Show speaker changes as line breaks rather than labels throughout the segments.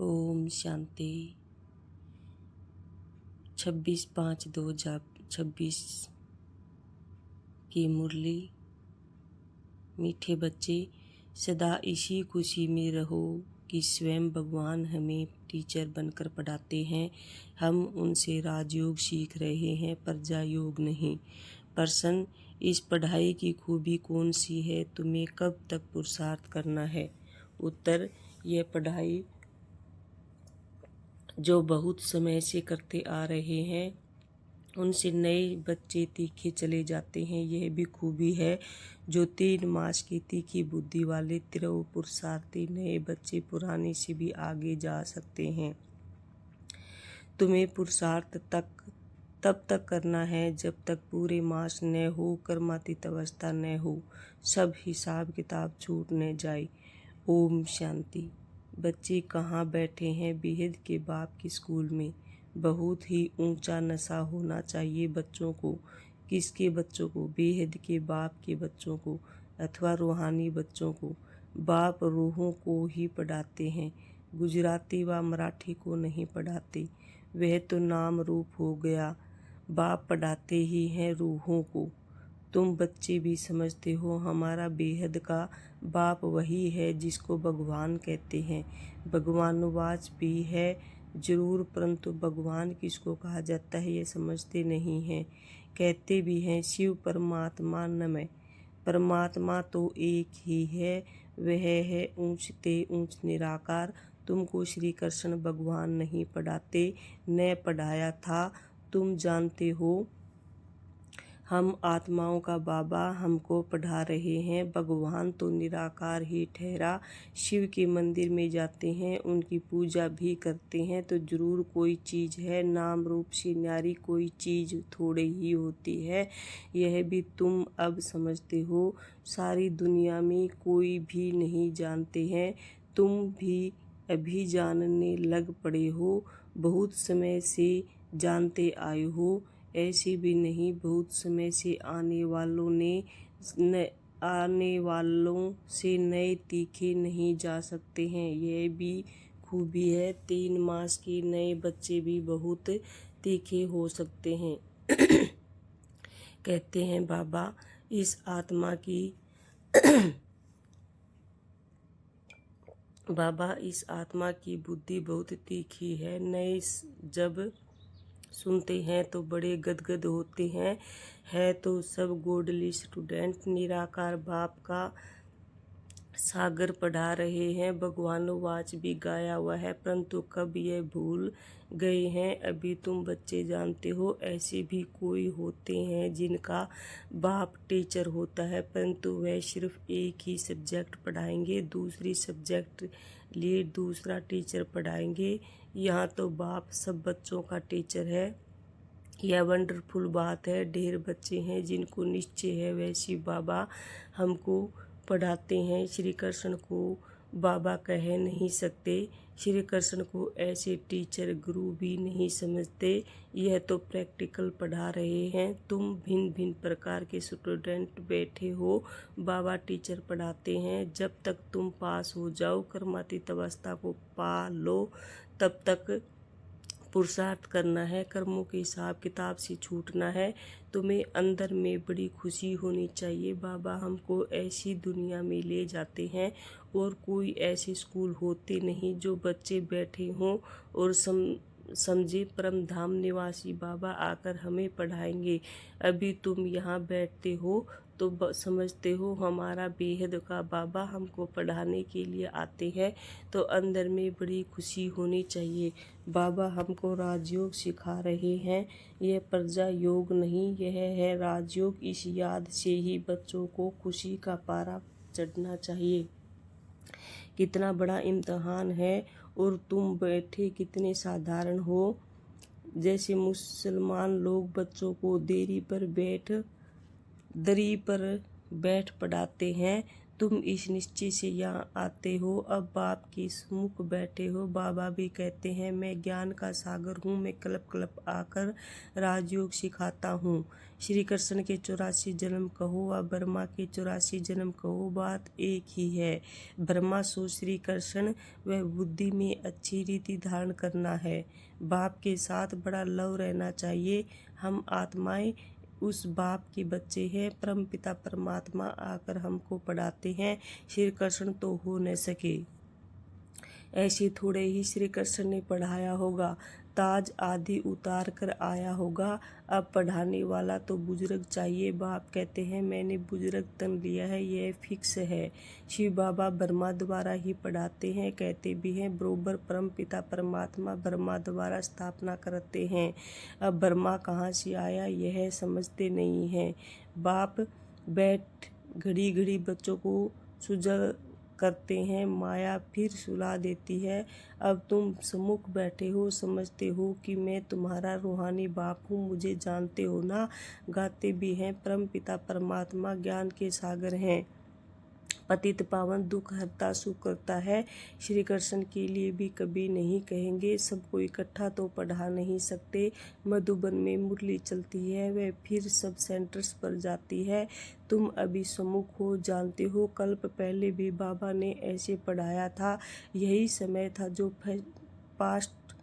ओम शांति। 26/5/2026 की मुरली। मीठे बच्चे, सदा इसी खुशी में रहो कि स्वयं भगवान हमें टीचर बनकर पढ़ाते हैं। हम उनसे राजयोग सीख रहे हैं, प्रजा योग नहीं। प्रश्न, इस पढ़ाई की खूबी कौन सी है? तुम्हें कब तक पुरुषार्थ करना है? उत्तर, यह पढ़ाई जो बहुत समय से करते आ रहे हैं उनसे नए बच्चे तीखे चले जाते हैं। यह भी खूबी है जो 3 मास की तीखी बुद्धि वाले तिरव पुरुषार्थी नए बच्चे पुराने से भी आगे जा सकते हैं। तुम्हें पुरुषार्थ तब तक करना है जब तक पूरे मास न हो, कर्मातीत अवस्था न हो, सब हिसाब किताब छूट न जाए। ओम शांति। बच्चे कहाँ बैठे हैं? बेहद के बाप की स्कूल में। बहुत ही ऊंचा नशा होना चाहिए बच्चों को। किसके बच्चों को? बेहद के बाप के बच्चों को अथवा रूहानी बच्चों को। बाप रूहों को ही पढ़ाते हैं, गुजराती व मराठी को नहीं पढ़ाते। वह तो नाम रूप हो गया, बाप पढ़ाते ही हैं रूहों को। तुम बच्चे भी समझते हो हमारा बेहद का बाप वही है जिसको भगवान कहते हैं। भगवानुवाच भी है जरूर, परंतु भगवान किसको कहा जाता है ये समझते नहीं हैं। कहते भी हैं शिव परमात्मा नमः। परमात्मा तो एक ही है, वह है ऊंचते ऊंच निराकार। तुमको श्री कृष्ण भगवान नहीं पढ़ाते, न पढ़ाया था। तुम जानते हो हम आत्माओं का बाबा हमको पढ़ा रहे हैं। भगवान तो निराकार ही ठहरा। शिव के मंदिर में जाते हैं, उनकी पूजा भी करते हैं तो जरूर कोई चीज़ है। नाम रूप से न्यारी कोई चीज़ थोड़ी ही होती है, यह भी तुम अब समझते हो। सारी दुनिया में कोई भी नहीं जानते हैं, तुम भी अभी जानने लग पड़े हो। बहुत समय से जानते आए हो, ऐसे भी नहीं। बहुत समय से आने वालों से नए तीखे नहीं जा सकते हैं, यह भी खूबी है। 3 मास के नए बच्चे भी बहुत तीखे हो सकते हैं। कहते हैं बाबा इस आत्मा की बुद्धि बहुत तीखी है। नए जब सुनते हैं तो बड़े गदगद होते हैं। है तो सब गोडली स्टूडेंट। निराकार बाप का सागर पढ़ा रहे हैं। भगवानुवाच भी गाया हुआ है, परंतु कब यह भूल गए हैं। अभी तुम बच्चे जानते हो ऐसे भी कोई होते हैं जिनका बाप टीचर होता है, परंतु वह सिर्फ एक ही सब्जेक्ट पढ़ाएंगे, दूसरी सब्जेक्ट लिए दूसरा टीचर पढ़ाएंगे। यहाँ तो बाप सब बच्चों का टीचर है। यह वंडरफुल बात है। ढेर बच्चे हैं जिनको निश्चय है वैसी बाबा हमको पढ़ाते हैं। श्री कृष्ण को बाबा कह नहीं सकते, श्री कृष्ण को ऐसे टीचर गुरु भी नहीं समझते। यह तो प्रैक्टिकल पढ़ा रहे हैं। तुम भिन्न भिन्न प्रकार के स्टूडेंट बैठे हो, बाबा टीचर पढ़ाते हैं। जब तक तुम पास हो जाओ, कर्मातीत अवस्था को पा लो, तब तक पुरुषार्थ करना है, कर्मों के हिसाब किताब से छूटना है। तुम्हें अंदर में बड़ी खुशी होनी चाहिए। बाबा हमको ऐसी दुनिया में ले जाते हैं और कोई ऐसे स्कूल होते नहीं जो बच्चे बैठे हों और समझे परम धाम निवासी बाबा आकर हमें पढ़ाएंगे। अभी तुम यहाँ बैठते हो तो समझते हो हमारा बेहद का बाबा हमको पढ़ाने के लिए आते हैं, तो अंदर में बड़ी खुशी होनी चाहिए। बाबा हमको राजयोग सिखा रहे हैं, यह प्रजा योग नहीं, यह है राजयोग। इस याद से ही बच्चों को खुशी का पारा चढ़ना चाहिए। कितना बड़ा इम्तहान है और तुम बैठे कितने साधारण हो। जैसे मुसलमान लोग बच्चों को दरी पर बैठ पढ़ाते हैं, तुम इस निश्चय से यहाँ आते हो, अब बाप के सम्मुख बैठे हो। बाबा भी कहते हैं मैं ज्ञान का सागर हूँ, मैं कल्प कल्प आकर राजयोग सिखाता हूँ। श्री कृष्ण के 84 जन्म कहो व ब्रह्मा के 84 जन्म कहो, बात एक ही है। ब्रह्मा सो श्री कृष्ण व बुद्धि में अच्छी रीति धारण करना है। बाप के साथ बड़ा लव रहना चाहिए। हम आत्माएं उस बाप के बच्चे हैं। परम पिता परमात्मा आकर हमको पढ़ाते हैं, श्री कृष्ण तो हो न सके। ऐसे थोड़े ही श्री कृष्ण ने पढ़ाया होगा, ताज आदि उतार कर आया होगा। अब पढ़ाने वाला तो बुजुर्ग चाहिए। बाप कहते हैं मैंने बुजुर्ग तन लिया है, यह फिक्स है। शिव बाबा ब्रह्मा द्वारा ही पढ़ाते हैं, कहते भी हैं बरोबर परम पिता परमात्मा ब्रह्मा द्वारा स्थापना करते हैं। अब ब्रह्मा कहाँ से आया यह समझते नहीं हैं। बाप बैठ घड़ी घड़ी बच्चों को सुजग करते हैं, माया फिर सुला देती है। अब तुम सम्मुख बैठे हो, समझते हो कि मैं तुम्हारा रूहानी बाप हूँ, मुझे जानते हो ना। गाते भी हैं परम पिता परमात्मा ज्ञान के सागर हैं, पतित पावन दुख हरता सुख करता है। श्री कृष्ण के लिए भी कभी नहीं कहेंगे सबको इकट्ठा तो पढ़ा नहीं सकते। मधुबन में मुरली चलती है, वह फिर सब सेंटर्स पर जाती है। तुम अभी सम्मुख हो, जानते हो कल्प पहले भी बाबा ने ऐसे पढ़ाया था। यही समय था जो पास्ट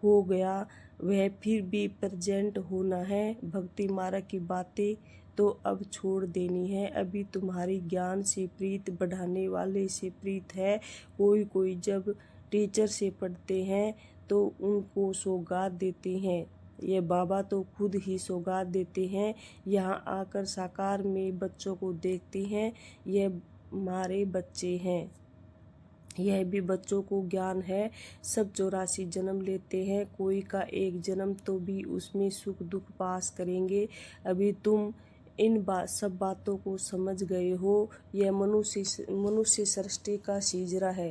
हो गया, वह फिर भी प्रेजेंट होना है। भक्ति मार्ग की बातें तो अब छोड़ देनी है। अभी तुम्हारी ज्ञान से प्रीत बढ़ाने वाले से प्रीत है। कोई जब टीचर से पढ़ते हैं तो उनको सौगात देते हैं, ये बाबा तो खुद ही सौगात देते हैं। यहाँ आकर साकार में बच्चों को देखते हैं, ये हमारे बच्चे हैं। यह भी बच्चों को ज्ञान है। सब 84 जन्म लेते हैं, कोई का एक जन्म तो भी उसमें सुख दुख पास करेंगे। अभी तुम इन सब बातों को समझ गए हो। यह मनुष्य सृष्टि का सीजरा है।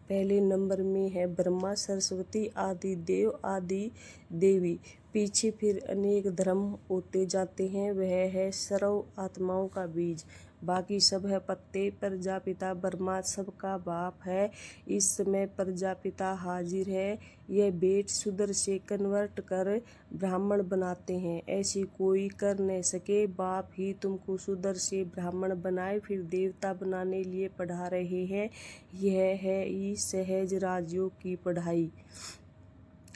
पहले नंबर में है ब्रह्मा सरस्वती आदि देव आदि देवी, पीछे फिर अनेक धर्म होते जाते हैं। वह है सर्व आत्माओं का बीज, बाकी सब है पत्ते। प्रजापिता ब्रह्मा सबका बाप है। इस समय प्रजापिता हाजिर है। यह बेट शूद्र से कन्वर्ट कर ब्राह्मण बनाते हैं, ऐसे कोई कर न सके। बाप ही तुमको शूद्र से ब्राह्मण बनाए फिर देवता बनाने लिए पढ़ा रहे हैं। यह है ही सहज राजयोग की पढ़ाई।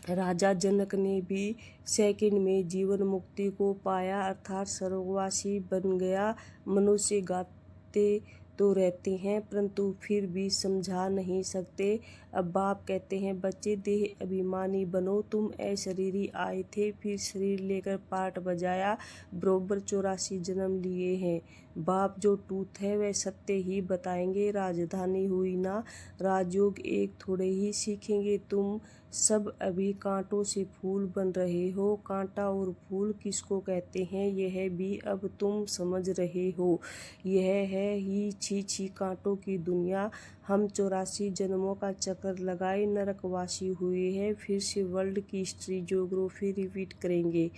राजा जनक ने भी सेकंड में जीवन मुक्ति को पाया, अर्थात स्वर्गवासी बन गया। मनुष्य गाते तो रहते हैं परंतु फिर भी समझा नहीं सकते। अब बाप कहते हैं बच्चे देह अभिमानी बनो, तुम अशरीरी आए थे फिर शरीर लेकर पाठ बजाया, बरोबर 84 जन्म लिए हैं। बाप जो टूथ है वह सत्य ही बताएंगे। राजधानी हुई ना, राजयोग एक थोड़े ही सीखेंगे। तुम सब अभी कांटों से फूल बन रहे हो। कांटा और फूल किसको कहते हैं यह भी अब तुम समझ रहे हो। यह है ही छी छी कांटों की दुनिया। हम 84 जन्मों का चक्कर लगाए नरकवासी हुए हैं, फिर से वर्ल्ड की हिस्ट्री ज्योग्राफी रिपीट करेंगे।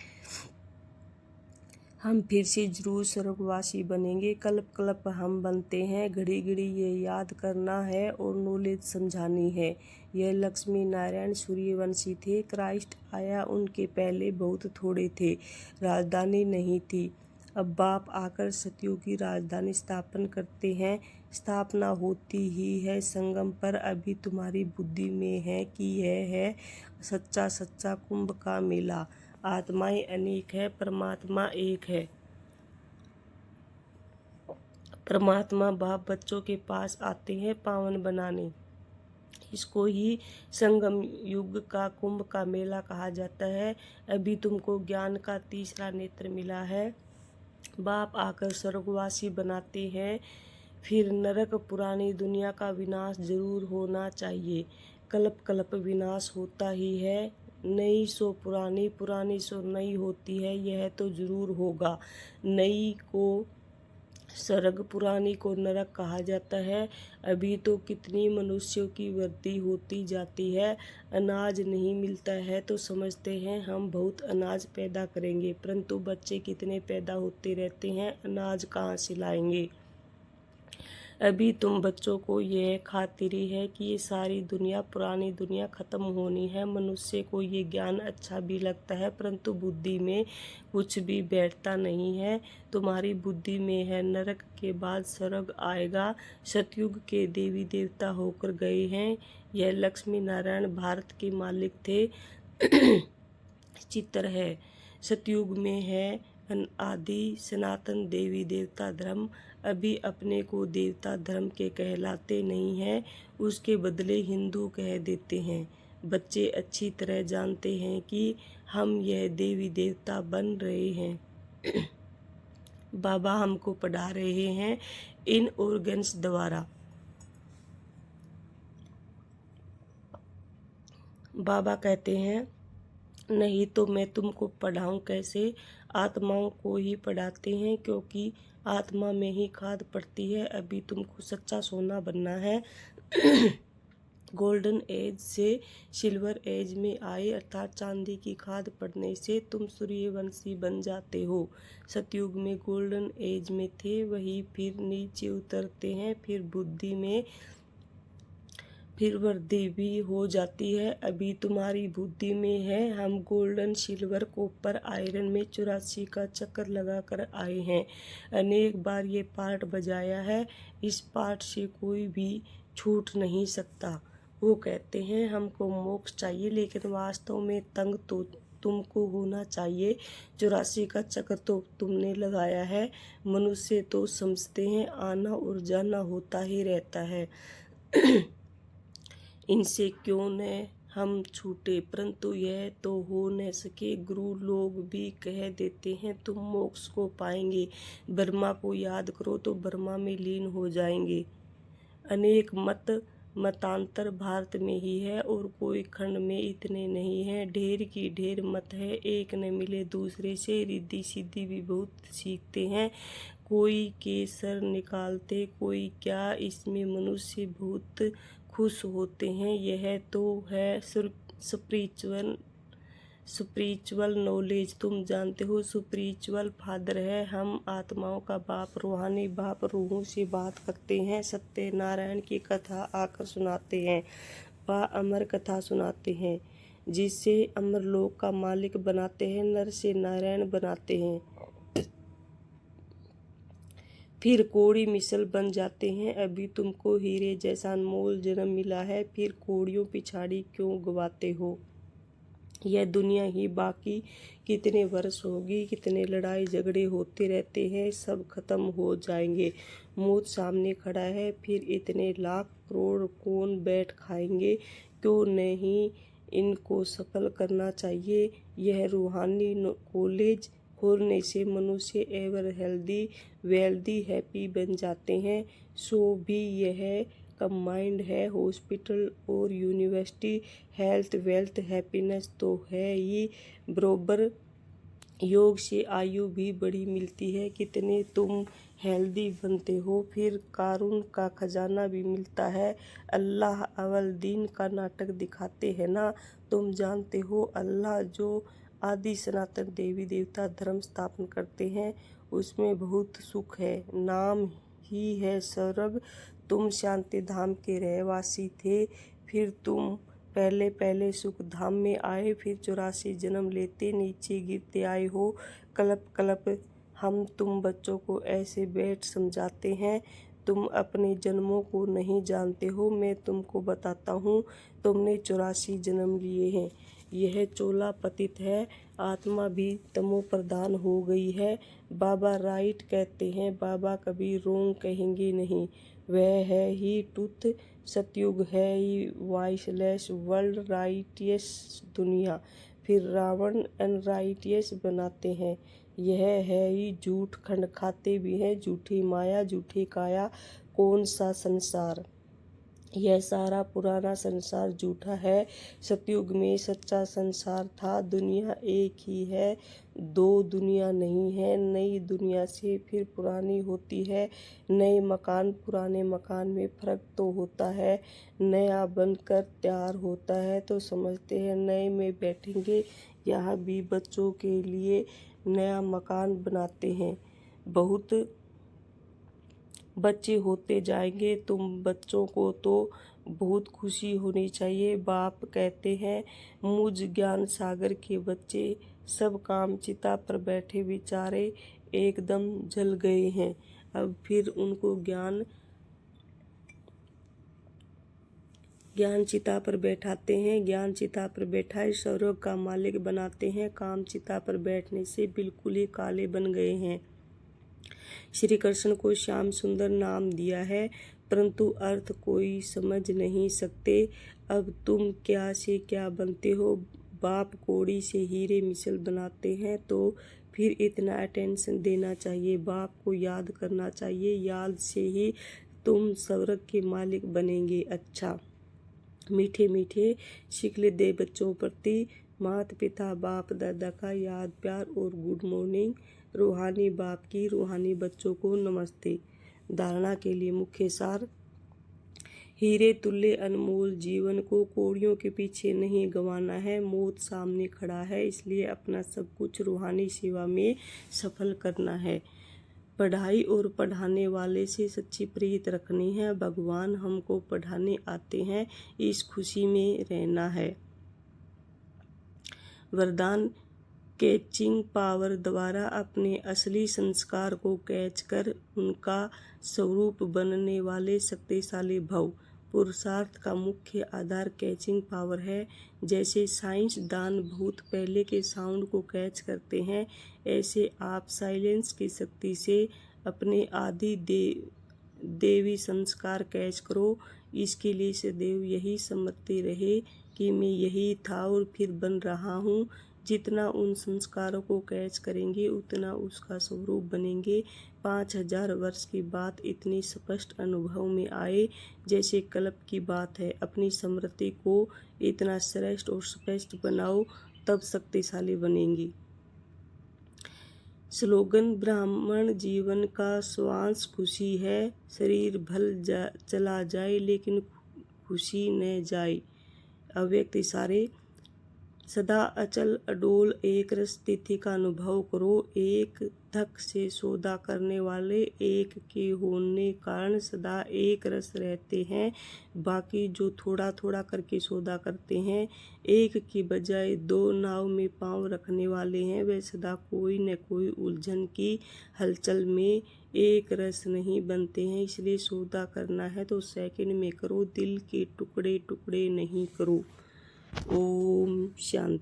हम फिर से जरूर स्वर्गवासी बनेंगे। कल्प कल्प हम बनते हैं, घड़ी घड़ी ये याद करना है और नॉलेज समझानी है। यह लक्ष्मी नारायण सूर्यवंशी थे, क्राइस्ट आया उनके पहले बहुत थोड़े थे, राजधानी नहीं थी। अब बाप आकर सतयुग की राजधानी स्थापन करते हैं। स्थापना होती ही है संगम पर। अभी तुम्हारी बुद्धि में है कि यह है सच्चा सच्चा कुंभ का मेला। आत्माएं अनेक है, परमात्मा एक है। परमात्मा बाप बच्चों के पास आते हैं पावन बनाने। इसको ही संगम युग का कुंभ का मेला कहा जाता है। अभी तुमको ज्ञान का तीसरा नेत्र मिला है। बाप आकर स्वर्गवासी बनाते हैं, फिर नरक। पुरानी दुनिया का विनाश जरूर होना चाहिए। कल्प कल्प विनाश होता ही है। नई सो पुरानी, पुरानी सो नई होती है, यह तो जरूर होगा। नई को स्वर्ग, पुरानी को नरक कहा जाता है। अभी तो कितनी मनुष्यों की वृद्धि होती जाती है। अनाज नहीं मिलता है तो समझते हैं हम बहुत अनाज पैदा करेंगे, परंतु बच्चे कितने पैदा होते रहते हैं, अनाज कहाँ से लाएंगे। अभी तुम बच्चों को यह खातिरी है कि ये सारी दुनिया, पुरानी दुनिया खत्म होनी है। मनुष्य को ये ज्ञान अच्छा भी लगता है, परंतु बुद्धि में कुछ भी बैठता नहीं है। तुम्हारी बुद्धि में है नरक के बाद स्वर्ग आएगा। सतयुग के देवी देवता होकर गए हैं। यह लक्ष्मी नारायण भारत के मालिक थे। चित्र है। सतयुग में है आदि सनातन देवी देवता धर्म। अभी अपने को देवता धर्म के कहलाते नहीं हैं, उसके बदले हिंदू कह देते हैं। बच्चे अच्छी तरह जानते हैं कि हम यह देवी देवता बन रहे हैं। बाबा हमको पढ़ा रहे हैं इन ऑर्गन्स द्वारा। बाबा कहते हैं नहीं तो मैं तुमको पढ़ाऊं कैसे। आत्माओं को ही पढ़ाते हैं, क्योंकि आत्मा में ही खाद पड़ती है। अभी तुमको सच्चा सोना बनना है। गोल्डन एज से सिल्वर एज में आए, अर्थात चांदी की खाद पड़ने से तुम सूर्यवंशी बन जाते हो। सतयुग में गोल्डन एज में थे, वही फिर नीचे उतरते हैं, फिर बुद्धि में फिर वृद्धि भी हो जाती है। अभी तुम्हारी बुद्धि में है। हम गोल्डन, सिल्वर, कॉपर, आयरन में 84 का चक्कर लगा कर आए हैं। अनेक बार ये पार्ट बजाया है। इस पार्ट से कोई भी छूट नहीं सकता। वो कहते हैं हमको मोक्ष चाहिए, लेकिन वास्तव में तंग तो तुमको होना चाहिए। 84 का चक्कर तो तुमने लगाया है। मनुष्य तो समझते हैं आना और जाना होता ही रहता है। इनसे क्यों न हम छूटे, परंतु यह तो हो न सके। गुरु लोग भी कह देते हैं तुम मोक्ष को पाएंगे। ब्रह्मा को याद करो तो ब्रह्मा में लीन हो जाएंगे। अनेक मतांतर भारत में ही है, और कोई खंड में इतने नहीं है। ढेर की ढेर मत है, एक न मिले दूसरे से। रिद्धि सिद्धि भी बहुत सीखते हैं, कोई के सर निकालते, कोई क्या। इसमें मनुष्य बहुत खुश होते हैं। यह तो है स्पिरिचुअल नॉलेज। तुम जानते हो स्पिरिचुअल फादर है। हम आत्माओं का बाप, रूहानी बाप, रूहों से बात करते हैं। सत्यनारायण की कथा आकर सुनाते हैं, वह अमर कथा सुनाते हैं, जिससे अमरलोक का मालिक बनाते हैं, नर से नारायण बनाते हैं, फिर कोड़ी मिसल बन जाते हैं। अभी तुमको हीरे जैसा अनमोल जन्म मिला है, फिर कोड़ियों पिछाड़ी क्यों गवाते हो। यह दुनिया ही बाकी कितने वर्ष होगी, कितने लड़ाई झगड़े होते रहते हैं, सब खत्म हो जाएंगे। मौत सामने खड़ा है, फिर इतने लाख करोड़ कौन बैठ खाएंगे। क्यों नहीं इनको सफल करना चाहिए। यह रूहानी कॉलेज खोलने से मनुष्य एवर हेल्दी, वेल्दी, हैप्पी बन जाते हैं। सो भी यह कंबाइंड है। हॉस्पिटल और यूनिवर्सिटी, हेल्थ, वेल्थ, हैप्पीनेस तो है ही, बरोबर योग से आयु भी बड़ी मिलती है। कितने तुम हेल्दी बनते हो, फिर कारून का खजाना भी मिलता है। अल्लाह अव्वल दिन का नाटक दिखाते हैं ना। तुम जानते हो अल्लाह जो आदि सनातन देवी देवता धर्म स्थापन करते हैं, उसमें बहुत सुख है। नाम ही है स्वर्ग। तुम शांति धाम के रहवासी थे, फिर तुम पहले सुख धाम में आए, फिर 84 जन्म लेते नीचे गिरते आए हो। कल्प कल्प हम तुम बच्चों को ऐसे बैठ समझाते हैं, तुम अपने जन्मों को नहीं जानते हो। मैं तुमको बताता हूँ, तुमने 84 जन्म लिए हैं। यह चोला पतित है, आत्मा भी तमो प्रधान हो गई है। बाबा राइट कहते हैं, बाबा कभी रोंग कहेंगे नहीं। वह है ही ट्रुथ। सतयुग है ही वॉइसलेस वर्ल्ड, राइटियस दुनिया। फिर रावण अनराइटियस बनाते हैं। यह है ही झूठ, खंड खाते भी हैं। झूठी माया, झूठी काया, कौन सा संसार। यह सारा पुराना संसार झूठा है। सतयुग में सच्चा संसार था। दुनिया एक ही है, दो दुनिया नहीं है। नई दुनिया से फिर पुरानी होती है। नए मकान पुराने मकान में फर्क तो होता है। नया बनकर तैयार होता है तो समझते हैं नए में बैठेंगे। यहाँ भी बच्चों के लिए नया मकान बनाते हैं। बहुत बच्चे होते जाएंगे। तुम बच्चों को तो बहुत खुशी होनी चाहिए। बाप कहते हैं, मुझ ज्ञान सागर के बच्चे सब काम चिता पर बैठे बेचारे एकदम जल गए हैं। अब फिर उनको ज्ञान चिता पर बैठाते हैं। ज्ञान चिता पर बैठाए स्वर्ग का मालिक बनाते हैं। काम चिता पर बैठने से बिल्कुल ही काले बन गए हैं। श्री कृष्ण को श्याम सुंदर नाम दिया है, परंतु अर्थ कोई समझ नहीं सकते। अब तुम क्या से क्या बनते हो? बाप कौड़ी से हीरे मिसल बनाते हैं तो फिर इतना अटेंशन देना चाहिए। बाप को याद करना चाहिए। याद से ही तुम स्वर्ग के मालिक बनेंगे। अच्छा, मीठे मीठे शिकले दे बच्चों प्रति माता पिता बाप दादा का याद प्यार और गुड मॉर्निंग। रूहानी बाप की रूहानी बच्चों को नमस्ते। धारणा के लिए मुख्य सार। हीरे तुल्य अनमोल जीवन को कौड़ियों के पीछे नहीं गंवाना है। मौत सामने खड़ा है, इसलिए अपना सब कुछ रूहानी सेवा में सफल करना है। पढ़ाई और पढ़ाने वाले से सच्ची प्रीत रखनी है। भगवान हमको पढ़ाने आते हैं, इस खुशी में रहना है। वरदान, कैचिंग पावर द्वारा अपने असली संस्कार को कैच कर उनका स्वरूप बनने वाले शक्तिशाली भव। पुरुषार्थ का मुख्य आधार कैचिंग पावर है। जैसे साइंसदान बहुत पहले के साउंड को कैच करते हैं, ऐसे आप साइलेंस की शक्ति से अपने आदि देवी संस्कार कैच करो। इसके लिए सदैव यही समझते रहे कि मैं यही था और फिर बन रहा हूँ। जितना उन संस्कारों को कैच करेंगे उतना उसका स्वरूप बनेंगे। 5000 वर्ष की बात इतनी स्पष्ट अनुभव में आए जैसे कल्प की बात है। अपनी स्मृति को इतना श्रेष्ठ और स्पष्ट बनाओ, तब शक्तिशाली बनेंगी। स्लोगन, ब्राह्मण जीवन का स्वांश खुशी है। शरीर चला जाए लेकिन खुशी न जाए। अव्यक्त इशारे, सदा अचल अडोल एक रस स्थिति का अनुभव करो। एक धक से सौदा करने वाले एक के होने कारण सदा एक रस रहते हैं। बाकी जो थोड़ा थोड़ा करके सौदा करते हैं, एक की बजाय 2 नाव में पांव रखने वाले हैं, वे सदा कोई न कोई उलझन की हलचल में एक रस नहीं बनते हैं। इसलिए सौदा करना है तो सेकंड में करो, दिल के टुकड़े टुकड़े नहीं करो। ओम शांति।